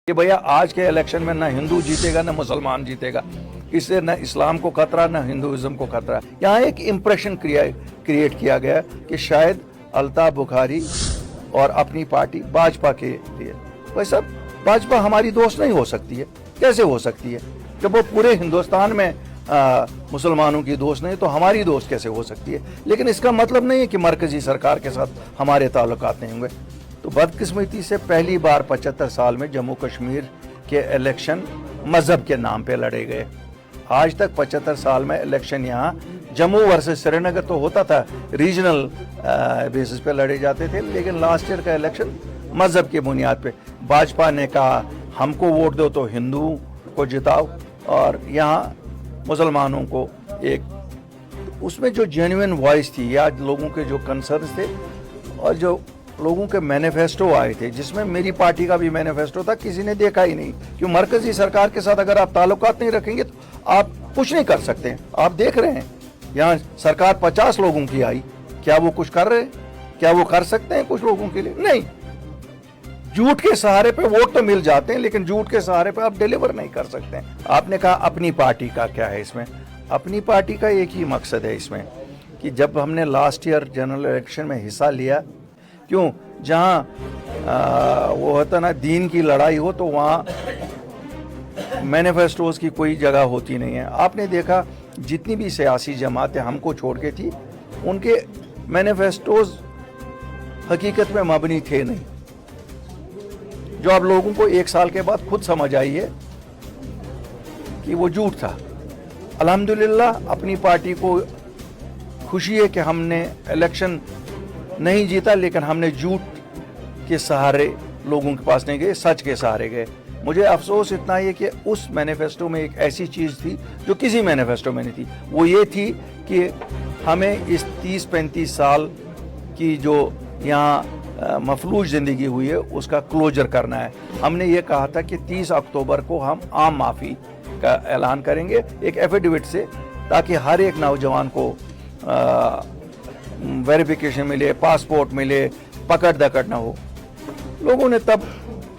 کہ भैया आज के इलेक्शन में ना हिंदू जीतेगा ना मुसलमान जीतेगा, इससे न इस्लाम को खतरा न हिंदुइज्म को खतरा। यहाँ एक इम्प्रेशन क्रिएट किया गया कि शायद अल्ताफ बुखारी और अपनी पार्टी भाजपा के लिए। भाई साहब, भाजपा हमारी दोस्त नहीं हो सकती है। कैसे हो सकती है? जब वो पूरे हिंदुस्तान में मुसलमानों की दोस्त नहीं तो हमारी दोस्त कैसे हो सकती है? लेकिन इसका मतलब नहीं है कि मरकजी सरकार के साथ हमारे ताल्लुकात नहीं होंगे। तो बदकिस्मती से पहली बार 75 साल में जम्मू कश्मीर के इलेक्शन मजहब के नाम पे लड़े गए। आज तक 75 साल में इलेक्शन यहाँ जम्मू वर्सेस श्रीनगर तो होता था, रीजनल बेसिस पे लड़े जाते थे, लेकिन लास्ट ईयर का इलेक्शन मजहब की बुनियाद पे। भाजपा ने कहा हमको वोट दो तो हिंदू को जिताओ और यहाँ मुसलमानों को एक, उसमें जो जेन्युइन वॉइस थी या लोगों के जो कंसर्न्स थे और जो लोगों के मैनिफेस्टो आए थे, जिसमें मेरी पार्टी का भी मैनिफेस्टो था, किसी ने देखा ही नहीं। क्यों? मरकजी सरकार के साथ अगर आप ताल्लुकात नहीं रखेंगे तो आप कुछ नहीं कर सकते। आप देख रहे हैं यहाँ सरकार 50 लोगों की आई, क्या वो कुछ कर रहे हैं? क्या वो कर सकते हैं कुछ लोगों के लिए? नहीं। झूठ के सहारे पे वोट तो मिल जाते हैं, लेकिन झूठ के सहारे पे आप डिलीवर नहीं कर सकते। आपने कहा अपनी पार्टी का क्या है इसमें? अपनी पार्टी का एक ही मकसद है इसमें कि जब हमने लास्ट ईयर जनरल इलेक्शन में हिस्सा लिया, क्यों, जहाँ वो होता ना दीन की लड़ाई हो तो वहाँ मैनिफेस्टोज की कोई जगह होती नहीं है। आपने देखा जितनी भी सियासी जमातें हमको छोड़ के थी, उनके मैनिफेस्टोज हकीकत में मबनी थे नहीं, जो आप लोगों को एक साल के बाद खुद समझ आई है कि वो झूठ था। अल्हम्दुलिल्लाह अपनी पार्टी को खुशी है कि हमने इलेक्शन नहीं जीता, लेकिन हमने झूठ के सहारे लोगों के पास नहीं गए, सच के सहारे गए। मुझे अफसोस इतना ही है कि उस मैनिफेस्टो में एक ऐसी चीज़ थी जो किसी मैनिफेस्टो में नहीं थी। वो ये थी कि हमें इस 30-35 साल की जो यहाँ मफलूज ज़िंदगी हुई है उसका क्लोजर करना है। हमने ये कहा था कि 30 अक्टूबर को हम आम माफ़ी का ऐलान करेंगे एक एफिडेविट से, ताकि हर एक नौजवान को वेरिफिकेशन मिले, पासपोर्ट मिले, पकड़ दकड़ ना हो। लोगों ने तब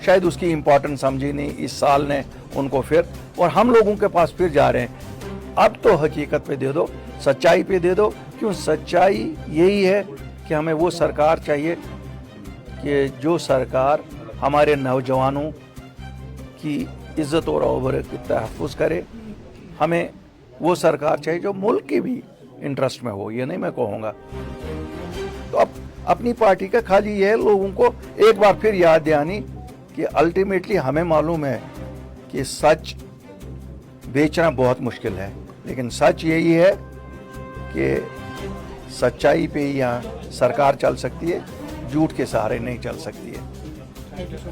शायद उसकी इम्पोर्टेंस समझी नहीं। इस साल ने उनको फिर, और हम लोगों के पास फिर जा रहे हैं। अब तो हकीकत पे दे दो, सच्चाई पे दे दो। क्यों? सच्चाई यही है कि हमें वो सरकार चाहिए कि जो सरकार हमारे नौजवानों की इज्जत और औबरू की तहफ़्फ़ुज़ करे। हमें वो सरकार चाहिए जो मुल्क की भी इंटरेस्ट में हो, ये नहीं मैं कहूँगा। तो अब अपनी पार्टी का खाली ये है लोगों को एक बार फिर याद दिलानी कि अल्टीमेटली हमें मालूम है कि सच बेचना बहुत मुश्किल है, लेकिन सच यही है कि सच्चाई पे ही यहाँ सरकार चल सकती है, झूठ के सहारे नहीं चल सकती है।